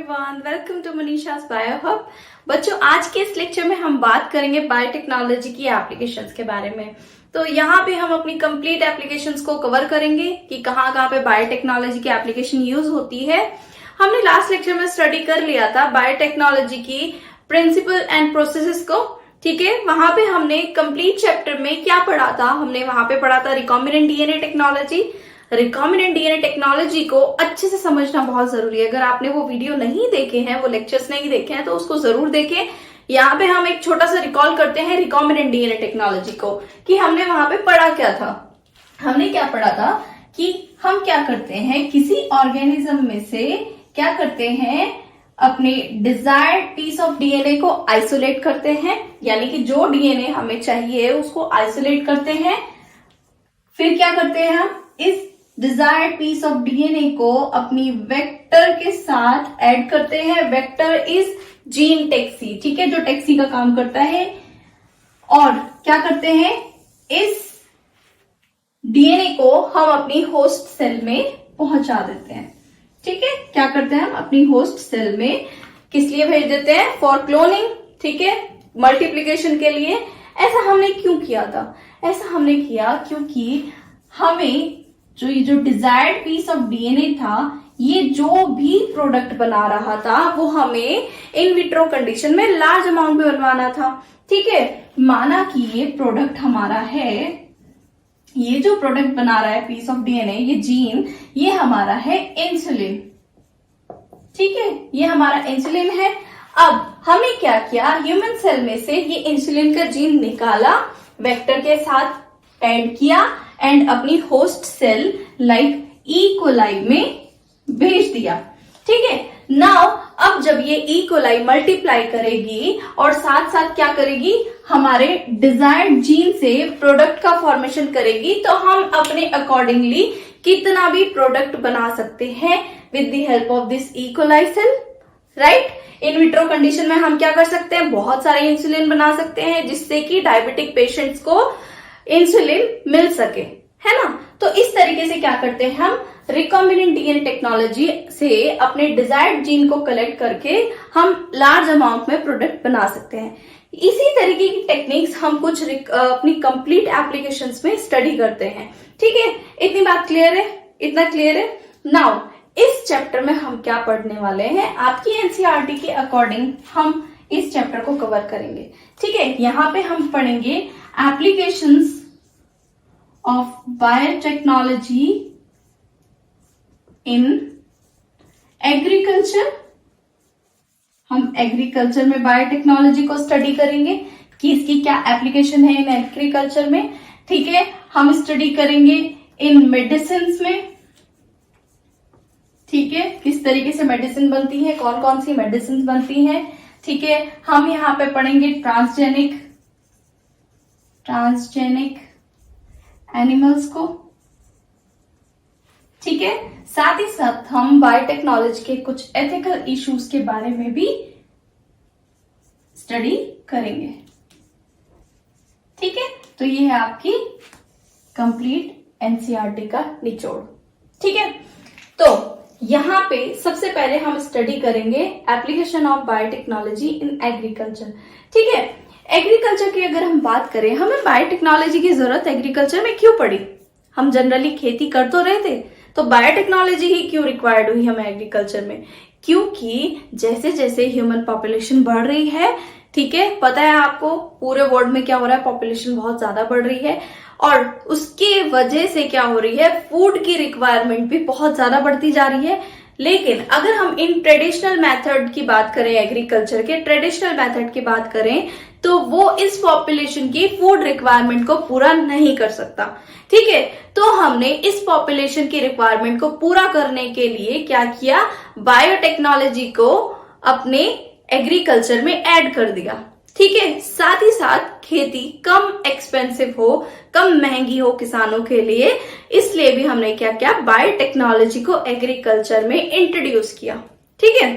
Everyone, welcome to Manisha's bio hub. बच्चों, आज के इस लेक्चर में हम बात करेंगे बायोटेक्नोलॉजी की एप्लीकेशंस के बारे में। तो यहाँ पे हम अपनी कंप्लीट एप्लीकेशंस को कवर करेंगे कि कहाँ कहाँ पे बायोटेक्नोलॉजी की एप्लीकेशन यूज होती है। हमने लास्ट लेक्चर में स्टडी कर लिया था बायोटेक्नोलॉजी की प्रिंसिपल एंड प्रोसेसेस को, ठीक है। वहां पे हमने कंप्लीट चैप्टर में क्या पढ़ा था, हमने वहां पे पढ़ा था recombinant DNA technology. Recombinant DNA technology को अच्छे से समझना बहुत जरूरी है। अगर आपने वो वीडियो नहीं देखे हैं, वो लेक्चर्स नहीं देखे हैं, तो उसको जरूर देखें। यहाँ पे हम एक छोटा सा रिकॉल करते हैं रिकॉम्बिनेंट डीएनए टेक्नोलॉजी को कि हमने वहां पे पढ़ा क्या था। हमने क्या पढ़ा था कि हम क्या करते हैं, किसी ऑर्गेनिज्म में से क्या करते हैं, अपने डिजायर्ड पीस ऑफ डीएनए को आइसोलेट करते हैं, यानी कि जो डीएनए हमें चाहिए उसको आइसोलेट करते हैं। फिर क्या करते हैं, हम इस डिजायर्ड पीस ऑफ डीएनए को अपनी वेक्टर के साथ ऐड करते हैं। वेक्टर इज जीन टैक्सी, ठीक है, जो टैक्सी का काम करता है। और क्या करते हैं, इस डीएनए को हम अपनी होस्ट सेल में पहुंचा देते हैं, ठीक है। क्या करते हैं, हम अपनी होस्ट सेल में किस लिए भेज देते हैं, फॉर क्लोनिंग, ठीक है, मल्टीप्लीकेशन के लिए। ऐसा हमने क्यों किया था, ऐसा हमने किया क्योंकि हमें जो डिजायर्ड पीस ऑफ डीएनए था, ये जो भी प्रोडक्ट बना रहा था वो हमें इन विट्रो कंडीशन में लार्ज अमाउंट में बनवाना था, ठीक है। माना कि ये प्रोडक्ट हमारा है, ये जो प्रोडक्ट बना रहा है पीस ऑफ डीएनए, ये जीन, ये हमारा है इंसुलिन, ठीक है, ये हमारा इंसुलिन है। अब हमने क्या किया, ह्यूमन सेल में से ये इंसुलिन का जीन निकाला, वेक्टर के साथ ऐड किया एंड अपनी host cell like E coli में भेज दिया, ठीक है। नाउ अब जब ये ई कोलाई मल्टीप्लाई करेगी और साथ साथ क्या करेगी, हमारे डिजायर्ड जीन से प्रोडक्ट का फॉर्मेशन करेगी, तो हम अपने अकॉर्डिंगली कितना भी प्रोडक्ट बना सकते हैं with the help of this E coli cell, right. In vitro condition में हम क्या कर सकते हैं, बहुत सारे इंसुलिन बना सकते हैं जिससे कि डायबिटिक पेशेंट्स को इंसुलिन मिल सके, है ना। तो इस तरीके से क्या करते हैं, हम रिकॉम्बिनेंट डीएनए टेक्नोलॉजी से अपने डिजायर्ड जीन को कलेक्ट करके हम लार्ज अमाउंट में प्रोडक्ट बना सकते हैं। इसी तरीके की टेक्निक्स हम कुछ अपनी कंप्लीट एप्लीकेशंस में स्टडी करते हैं, ठीक है। इतनी बात क्लियर है, इतना क्लियर है। नाउ इस चैप्टर में हम क्या पढ़ने वाले हैं, आपकी एनसीईआरटी के अकॉर्डिंग हम इस चैप्टर को कवर करेंगे, ठीक है। यहाँ पे हम पढ़ेंगे applications of biotechnology in agriculture. हम एग्रीकल्चर में बायोटेक्नोलॉजी को स्टडी करेंगे कि इसकी क्या एप्लीकेशन है इन एग्रीकल्चर में, ठीक है। हम स्टडी करेंगे इन मेडिसिन में, ठीक है, किस तरीके से मेडिसिन बनती है, कौन कौन सी मेडिसिन बनती हैं, ठीक है। हम यहाँ पे पढ़ेंगे ट्रांसजेनिक एनिमल्स को, ठीक है। साथ ही साथ हम बायोटेक्नोलॉजी के कुछ एथिकल इश्यूज के बारे में भी स्टडी करेंगे, ठीक है। तो ये है आपकी कंप्लीट एनसीईआरटी का निचोड़, ठीक है। तो यहाँ पे सबसे पहले हम स्टडी करेंगे application of biotechnology in agriculture, ठीक है। एग्रीकल्चर की अगर हम बात करें, हमें बायोटेक्नोलॉजी की जरूरत एग्रीकल्चर में क्यों पड़ी, हम जनरली खेती कर तो रहे थे, तो बायोटेक्नोलॉजी ही क्यों रिक्वायर्ड हुई हमें एग्रीकल्चर में, क्योंकि जैसे जैसे ह्यूमन पॉपुलेशन बढ़ रही है, ठीक है, पता है आपको पूरे वर्ल्ड में क्या हो रहा है, पॉपुलेशन बहुत ज्यादा बढ़ रही है और उसके वजह से क्या हो रही है, फूड की रिक्वायरमेंट भी बहुत ज्यादा बढ़ती जा रही है। लेकिन अगर हम इन ट्रेडिशनल मेथड की बात करें, एग्रीकल्चर के ट्रेडिशनल मेथड की बात करें, तो वो इस पॉपुलेशन की फूड रिक्वायरमेंट को पूरा नहीं कर सकता, ठीक है। तो हमने इस पॉपुलेशन की रिक्वायरमेंट को पूरा करने के लिए क्या किया, बायोटेक्नोलॉजी को अपने एग्रीकल्चर में ऐड कर दिया, ठीक है। साथ ही साथ खेती कम एक्सपेंसिव हो, कम महंगी हो किसानों के लिए, इसलिए भी हमने क्या किया, बायोटेक्नोलॉजी को एग्रीकल्चर में इंट्रोड्यूस किया, ठीक है।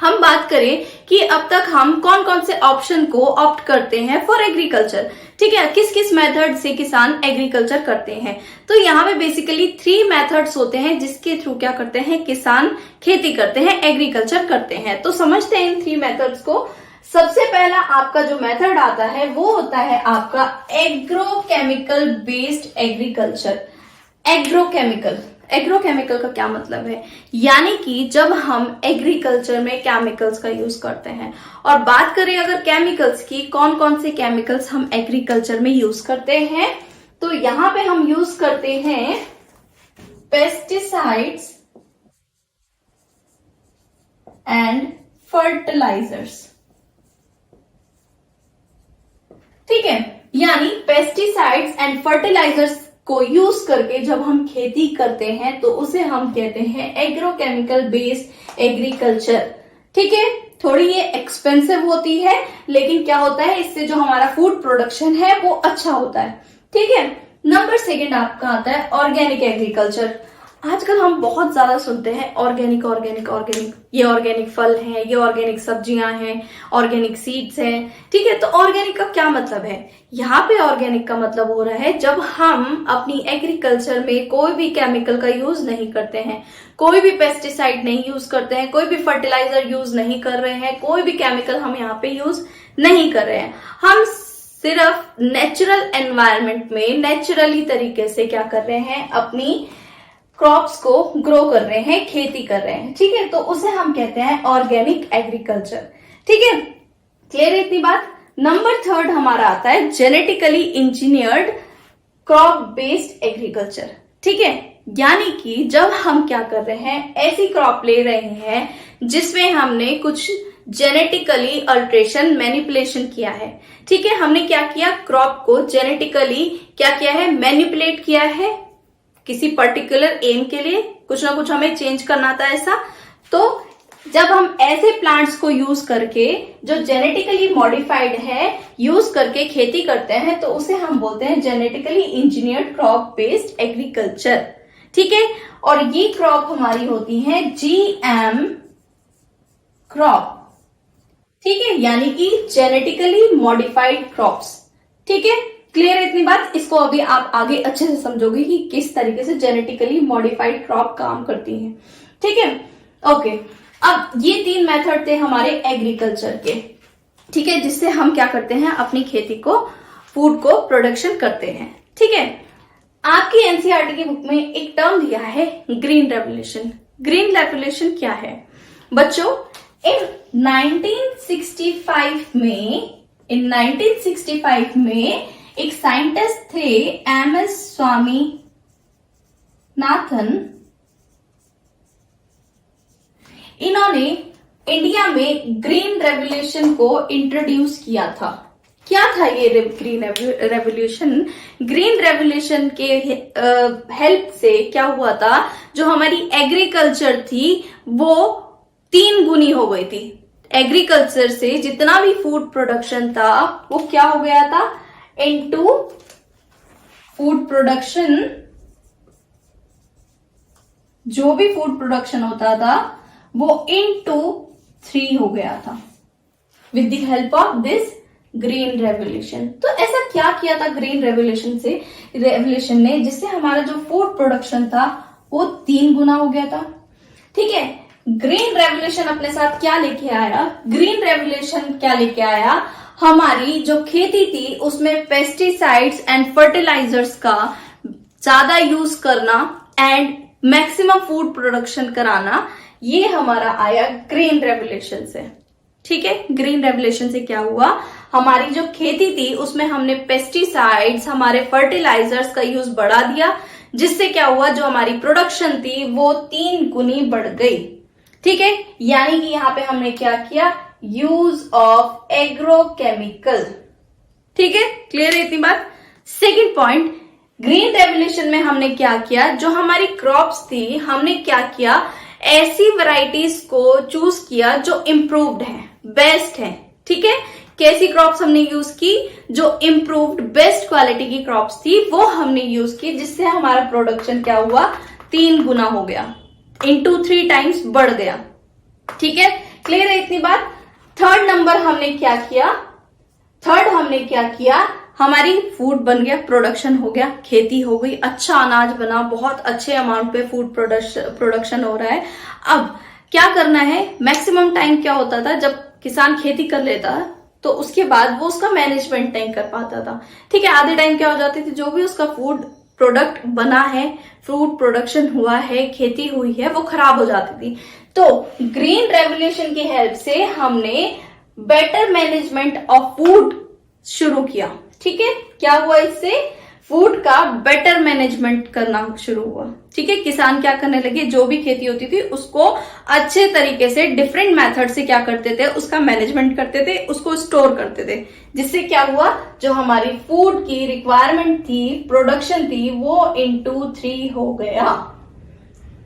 हम बात करें कि अब तक हम कौन कौन से ऑप्शन को ऑप्ट करते हैं फॉर एग्रीकल्चर, ठीक है, किस किस मेथड से किसान एग्रीकल्चर करते हैं। तो यहाँ पे बेसिकली 3 मेथड्स होते हैं जिसके थ्रू क्या करते हैं, किसान खेती करते हैं, एग्रीकल्चर करते हैं। तो समझते हैं इन 3 मेथड्स को। सबसे पहला आपका जो मेथड आता है वो होता है आपका एग्रोकेमिकल बेस्ड एग्रीकल्चर। एग्रोकेमिकल का क्या मतलब है, यानी कि जब हम एग्रीकल्चर में केमिकल्स का यूज करते हैं। और बात करें अगर केमिकल्स की, कौन कौन से केमिकल्स हम एग्रीकल्चर में यूज करते हैं, तो यहां पे हम यूज करते हैं पेस्टिसाइड्स एंड फर्टिलाइजर्स, ठीक है। यानी पेस्टिसाइड्स एंड फर्टिलाइजर्स को यूज करके जब हम खेती करते हैं तो उसे हम कहते हैं एग्रोकेमिकल बेस्ड एग्रीकल्चर, ठीक है। थोड़ी ये एक्सपेंसिव होती है, लेकिन क्या होता है इससे जो हमारा फूड प्रोडक्शन है वो अच्छा होता है, ठीक है। नंबर 2 आपका आता है ऑर्गेनिक एग्रीकल्चर। आजकल हम बहुत ज्यादा सुनते हैं ऑर्गेनिक ऑर्गेनिक ऑर्गेनिक, ये ऑर्गेनिक फल हैं, ये ऑर्गेनिक सब्जियां हैं, ऑर्गेनिक सीड्स हैं, ठीक है। तो ऑर्गेनिक का क्या मतलब है, यहाँ पे ऑर्गेनिक का मतलब हो रहा है जब हम अपनी एग्रीकल्चर में कोई भी केमिकल का यूज नहीं करते हैं, कोई भी पेस्टिसाइड नहीं यूज करते हैं, कोई भी फर्टिलाइजर यूज नहीं कर रहे हैं, कोई भी केमिकल हम यहाँ पे यूज नहीं कर रहे हैं। हम सिर्फ नेचुरल एनवायरनमेंट में नेचुरली तरीके से क्या कर रहे हैं, अपनी क्रॉप्स को ग्रो कर रहे हैं, खेती कर रहे हैं, ठीक है। तो उसे हम कहते हैं ऑर्गेनिक एग्रीकल्चर, ठीक है। क्लियर है इतनी बात। नंबर 3 हमारा आता है genetically engineered crop based agriculture, ठीक है। यानी कि जब हम क्या कर रहे हैं, ऐसी क्रॉप ले रहे हैं जिसमें हमने कुछ जेनेटिकली अल्ट्रेशन मैनिपुलेशन किया है, ठीक है। हमने क्या किया, क्रॉप को जेनेटिकली क्या किया है, मैनिपुलेट किया है किसी पर्टिकुलर एम के लिए, कुछ ना कुछ हमें चेंज करना था ऐसा। तो जब हम ऐसे प्लांट्स को यूज करके जो जेनेटिकली मॉडिफाइड है यूज करके खेती करते हैं तो उसे हम बोलते हैं genetically engineered crop based agriculture, ठीक है। और ये क्रॉप हमारी होती है जीएम क्रॉप, ठीक है, यानी कि जेनेटिकली मॉडिफाइड क्रॉप्स, ठीक है। क्लियर है इतनी बात। इसको अभी आप आगे अच्छे से समझोगे कि किस तरीके से जेनेटिकली मॉडिफाइड क्रॉप काम करती है, ठीक है। ओके, अब ये 3 मेथड थे हमारे एग्रीकल्चर के, ठीक है, जिससे हम क्या करते हैं, अपनी खेती को, फूड को प्रोडक्शन करते हैं, ठीक है। आपकी एनसीईआरटी की बुक में एक टर्म दिया है ग्रीन रेवोल्यूशन। ग्रीन रेवोल्यूशन क्या है बच्चों, इन 1965 में एक साइंटिस्ट थे एमएस स्वामीनाथन, इन्होंने इंडिया में ग्रीन रेवोल्यूशन को इंट्रोड्यूस किया था। क्या था ये ग्रीन रेवोल्यूशन? ग्रीन रेवोल्यूशन के हेल्प से क्या हुआ था, जो हमारी एग्रीकल्चर थी वो 3 गुनी हो गई थी। एग्रीकल्चर से जितना भी फूड प्रोडक्शन था वो क्या हो गया था, इनटू फूड प्रोडक्शन, जो भी फूड प्रोडक्शन होता था वो इनटू 3 हो गया था with the help of this green revolution. तो ऐसा क्या किया था ग्रीन रेवोल्यूशन ने, जिससे हमारा जो फूड प्रोडक्शन था वो 3 गुना हो गया था, ठीक है। ग्रीन रेवोल्यूशन अपने साथ क्या लेके आया, ग्रीन रेवोल्यूशन क्या लेके आया, हमारी जो खेती थी उसमें पेस्टिसाइड्स एंड फर्टिलाइजर्स का ज्यादा यूज करना एंड मैक्सिमम फूड प्रोडक्शन कराना, ये हमारा आया ग्रीन रेवोल्यूशन से, ठीक है। ग्रीन रेवोल्यूशन से क्या हुआ, हमारी जो खेती थी उसमें हमने पेस्टिसाइड्स, हमारे फर्टिलाइजर्स का यूज बढ़ा दिया, जिससे क्या हुआ, जो हमारी प्रोडक्शन थी वो 3 गुनी बढ़ गई, ठीक है। यानी कि यहाँ पे हमने क्या किया, यूज ऑफ एग्रोकेमिकल, ठीक है। क्लियर है इतनी बात। सेकेंड पॉइंट, ग्रीन रेवोल्यूशन में हमने क्या किया, जो हमारी क्रॉप्स थी हमने क्या किया, ऐसी वैरायटीज को चूज किया जो इम्प्रूव्ड है, बेस्ट है, ठीक है। कैसी क्रॉप्स हमने यूज की, जो इम्प्रूव्ड बेस्ट क्वालिटी की क्रॉप्स थी वो हमने यूज की, जिससे हमारा प्रोडक्शन क्या हुआ, 3 गुना हो गया, इनटू 3 टाइम्स बढ़ गया, ठीक है। क्लियर है इतनी बात। थर्ड हमने क्या किया, हमारी फूड बन गया, प्रोडक्शन हो गया, खेती हो गई, अच्छा अनाज बना, बहुत अच्छे अमाउंट पे फूड प्रोडक्शन हो रहा है। अब क्या करना है, मैक्सिमम टाइम क्या होता था, जब किसान खेती कर लेता तो उसके बाद वो उसका मैनेजमेंट नहीं कर पाता था। ठीक है, आधे टाइम क्या हो जाती थी, जो भी उसका फूड प्रोडक्ट बना है, फूड प्रोडक्शन हुआ है, खेती हुई है, वो खराब हो जाती थी। तो ग्रीन रेवोल्यूशन की हेल्प से हमने बेटर मैनेजमेंट ऑफ फूड शुरू किया। ठीक है, क्या हुआ, इससे फूड का बेटर मैनेजमेंट करना शुरू हुआ। ठीक है, किसान क्या करने लगे, जो भी खेती होती थी उसको अच्छे तरीके से डिफरेंट मेथड से क्या करते थे, उसका मैनेजमेंट करते थे, उसको स्टोर करते थे, जिससे क्या हुआ, जो हमारी फूड की रिक्वायरमेंट थी, प्रोडक्शन थी, वो इंटू 3 हो गया।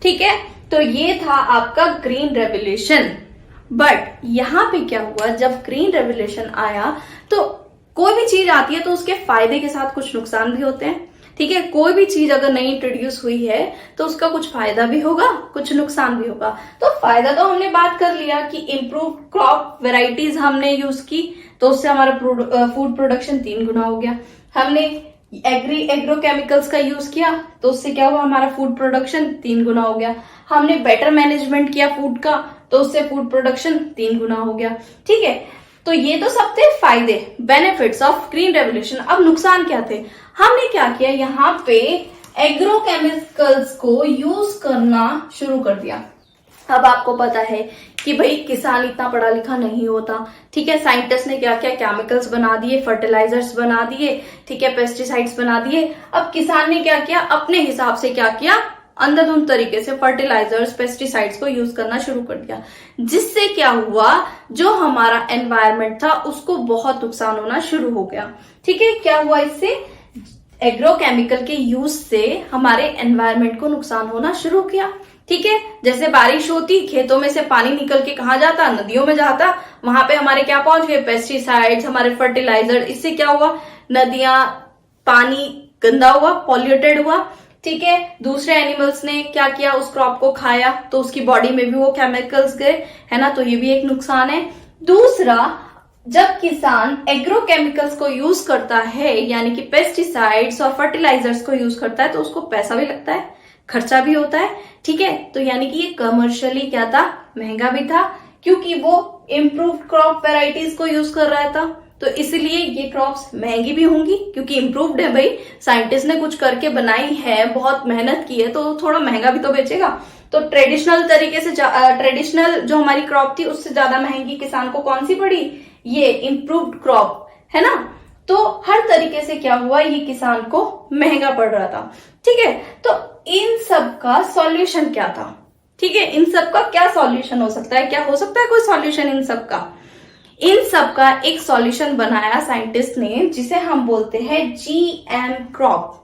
ठीक है, तो ये था आपका ग्रीन रेवोल्यूशन। बट यहां पे क्या हुआ, जब ग्रीन रेवोल्यूशन आया तो कोई भी चीज आती है तो उसके फायदे के साथ कुछ नुकसान भी होते हैं। ठीक है, कोई भी चीज अगर नई इंट्रोड्यूस हुई है तो उसका कुछ फायदा भी होगा, कुछ नुकसान भी होगा। तो फायदा तो हमने बात कर लिया कि इम्प्रूव क्रॉप वेराइटीज हमने यूज की, तो उससे हमारा फूड प्रोडक्शन 3 गुना हो गया। हमने एग्रो केमिकल्स का यूज किया तो उससे क्या हुआ, हमारा फूड प्रोडक्शन 3 गुना हो गया। हमने बेटर मैनेजमेंट किया फूड का तो उससे फूड प्रोडक्शन 3 गुना हो गया। ठीक है, तो ये तो सब थे फायदे, बेनिफिट्स ऑफ ग्रीन रेवोल्यूशन। अब नुकसान क्या थे, हमने क्या किया, यहाँ पे एग्रो केमिकल्स को यूज करना शुरू कर दिया। अब आपको पता है कि भाई किसान इतना पढ़ा लिखा नहीं होता। ठीक है, साइंटिस्ट ने क्या किया, केमिकल्स बना दिए, फर्टिलाइजर्स बना दिए, ठीक है, पेस्टिसाइड्स बना दिए। अब किसान ने क्या किया, अपने हिसाब से क्या किया, अंधाधुंध तरीके से फर्टिलाइजर्स, पेस्टिसाइड्स को यूज करना शुरू कर दिया, जिससे क्या हुआ, जो हमारा एनवायरमेंट था उसको बहुत नुकसान होना शुरू हो गया। ठीक है, क्या हुआ, इससे एग्रो केमिकल के यूज से हमारे एनवायरमेंट को नुकसान होना शुरू किया। ठीक है, जैसे बारिश होती, खेतों में से पानी निकल के कहाँ जाता, नदियों में जाता, वहां पे हमारे क्या पहुंच गए, पेस्टिसाइड्स, हमारे फर्टिलाइजर। इससे क्या हुआ, नदियां, पानी गंदा हुआ, पॉल्यूटेड हुआ। ठीक है, दूसरे एनिमल्स ने क्या किया, उस क्रॉप को खाया तो उसकी बॉडी में भी वो केमिकल्स गए, है ना, तो ये भी एक नुकसान है। दूसरा, जब किसान एग्रो केमिकल्स को यूज करता है, यानी कि पेस्टिसाइड्स और फर्टिलाइजर्स को यूज करता है, तो उसको पैसा भी लगता है, खर्चा भी होता है। ठीक है, तो यानी कि ये कमर्शियली क्या था, महंगा भी था, क्योंकि वो इम्प्रूव्ड क्रॉप वेराइटीज को यूज कर रहा था। तो इसलिए ये क्रॉप्स महंगी भी होंगी, क्योंकि इम्प्रूव्ड है भाई, साइंटिस्ट ने कुछ करके बनाई है, बहुत मेहनत की है, तो थोड़ा महंगा भी तो बेचेगा। तो ट्रेडिशनल तरीके से, ट्रेडिशनल जो हमारी क्रॉप थी उससे ज्यादा महंगी किसान को कौन सी पड़ी, ये इम्प्रूव्ड क्रॉप, है ना। तो हर तरीके से क्या हुआ, ये किसान को महंगा पड़ रहा था। ठीक है, तो इन सब का सॉल्यूशन क्या था, ठीक है, इन सब का क्या सॉल्यूशन हो सकता है, क्या हो सकता है कोई सॉल्यूशन इन सब का। इन सब का एक सॉल्यूशन बनाया साइंटिस्ट ने, जिसे हम बोलते हैं जीएम क्रॉप,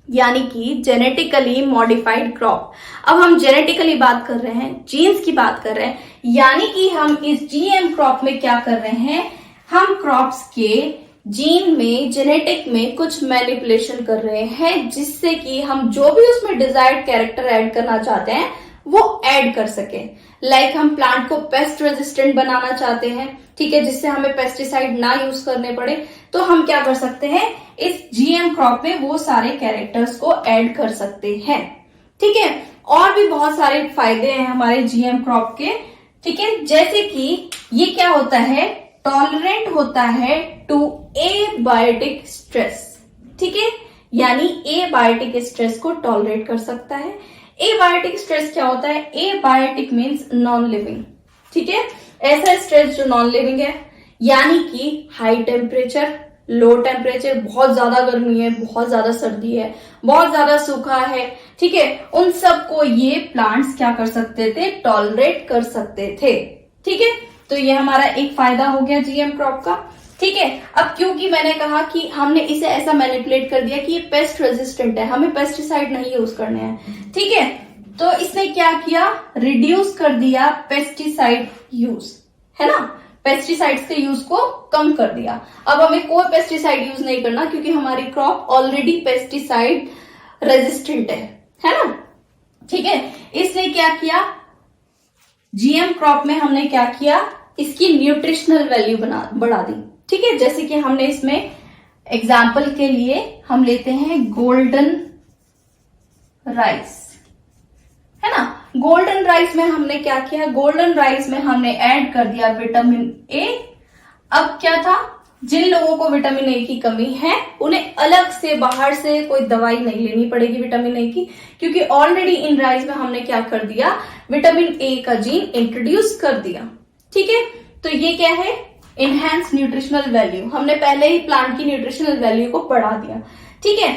यानी कि जेनेटिकली मॉडिफाइड क्रॉप। अब हम जेनेटिकली बात कर रहे हैं, जीन्स की बात कर रहे हैं, यानी कि हम इस जीएम क्रॉप में क्या कर रहे हैं, हम क्रॉप्स के जीन में, जेनेटिक में कुछ मैनिपुलेशन कर रहे हैं, जिससे कि हम जो भी उसमें डिजायर्ड कैरेक्टर ऐड करना चाहते हैं वो ऐड कर सके। लाइक हम प्लांट को पेस्ट रेजिस्टेंट बनाना चाहते हैं, ठीक है, जिससे हमें पेस्टिसाइड ना यूज करने पड़े, तो हम क्या कर सकते हैं, इस जीएम क्रॉप में वो सारे कैरेक्टर्स को ऐड कर सकते हैं। ठीक है, और भी बहुत सारे फायदे हैं हमारे जीएम क्रॉप के। ठीक है, जैसे कि ये क्या होता है, टॉलरेंट होता है टू एबायोटिक स्ट्रेस। ठीक है, यानी एबायोटिक स्ट्रेस को टॉलरेट कर सकता है। एबायोटिक स्ट्रेस क्या होता है, एबायोटिक मीन्स नॉन लिविंग। ठीक है, ऐसा स्ट्रेस जो नॉन लिविंग है, यानी कि हाई टेम्परेचर, लो टेम्परेचर, बहुत ज्यादा गर्मी है, बहुत ज्यादा सर्दी है, बहुत ज्यादा सूखा है, ठीक है, उन सब को ये प्लांट्स क्या कर सकते थे, टॉलरेट कर सकते थे। ठीक है, तो ये हमारा एक फायदा हो गया जीएम क्रॉप का। ठीक है, अब क्योंकि मैंने कहा कि हमने इसे ऐसा मैनिपुलेट कर दिया कि ये पेस्ट रेजिस्टेंट है, हमें पेस्टिसाइड नहीं यूज करने हैं। ठीक है, तो इसने क्या किया, रिड्यूस कर दिया पेस्टिसाइड यूज, है ना, पेस्टिसाइड्स के यूज को कम कर दिया। अब हमें कोई पेस्टिसाइड यूज नहीं करना, क्योंकि हमारी क्रॉप ऑलरेडी पेस्टिसाइड रेजिस्टेंट है ना। ठीक है, इसने क्या किया, जीएम क्रॉप में हमने क्या किया, इसकी न्यूट्रिशनल वैल्यू बढ़ा दी। ठीक है, जैसे कि हमने इसमें एग्जाम्पल के लिए हम लेते हैं गोल्डन राइस, है ना। गोल्डन राइस में हमने क्या किया, गोल्डन राइस में हमने ऐड कर दिया विटामिन ए। अब क्या था, जिन लोगों को विटामिन ए की कमी है उन्हें अलग से बाहर से कोई दवाई नहीं लेनी पड़ेगी विटामिन ए की, क्योंकि ऑलरेडी इन राइस में हमने क्या कर दिया, विटामिन ए का जीन इंट्रोड्यूस कर दिया। ठीक है, तो ये क्या है, इनहेंस न्यूट्रिशनल वैल्यू, हमने पहले ही प्लांट की न्यूट्रिशनल वैल्यू को बढ़ा दिया। ठीक है,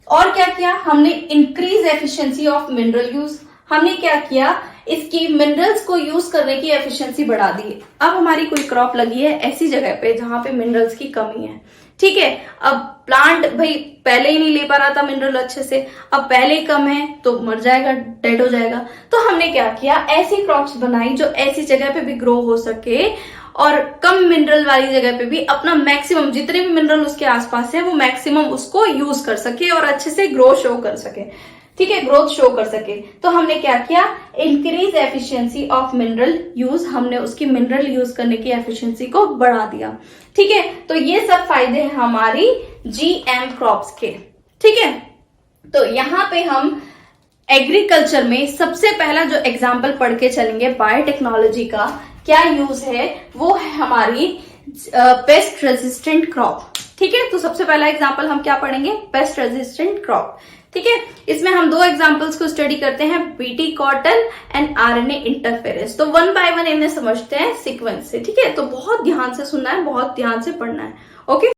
और क्या किया हमने, increase efficiency of mineral use, हमने क्या किया, इसकी मिनरल्स को यूज करने की एफिशिएंसी बढ़ा दी। अब हमारी कोई क्रॉप लगी है ऐसी जगह पे जहां पे मिनरल्स की कमी है। ठीक है, अब प्लांट भाई पहले ही नहीं ले पा रहा था मिनरल अच्छे से, अब पहले ही कम है तो मर जाएगा, डेड हो जाएगा। तो हमने क्या किया, ऐसी क्रॉप्स बनाई जो ऐसी जगह पे भी ग्रो हो सके और कम मिनरल वाली जगह पे भी अपना मैक्सिमम, जितने भी मिनरल उसके आसपास है वो मैक्सिमम उसको यूज कर सके और अच्छे से ग्रो शो कर सके। ठीक है, ग्रोथ शो कर सके। तो हमने क्या किया, increase efficiency of mineral use, हमने उसकी मिनरल यूज करने की एफिशिएंसी को बढ़ा दिया। ठीक है, तो ये सब फायदे हैं हमारी जीएम क्रॉप्स के। ठीक है, तो यहाँ पे हम एग्रीकल्चर में सबसे पहला जो एग्जाम्पल पढ़ के चलेंगे बायोटेक्नोलॉजी का क्या यूज है, वो है हमारी पेस्ट रेजिस्टेंट क्रॉप। ठीक है, तो सबसे पहला एग्जाम्पल हम क्या पढ़ेंगे, पेस्ट रेजिस्टेंट क्रॉप। ठीक है, इसमें हम दो एग्जाम्पल्स को स्टडी करते हैं, BT cotton and RNA interference. तो वन बाय वन इन्हें समझते हैं सीक्वेंस से। ठीक है, तो बहुत ध्यान से सुनना है, बहुत ध्यान से पढ़ना है। ओके।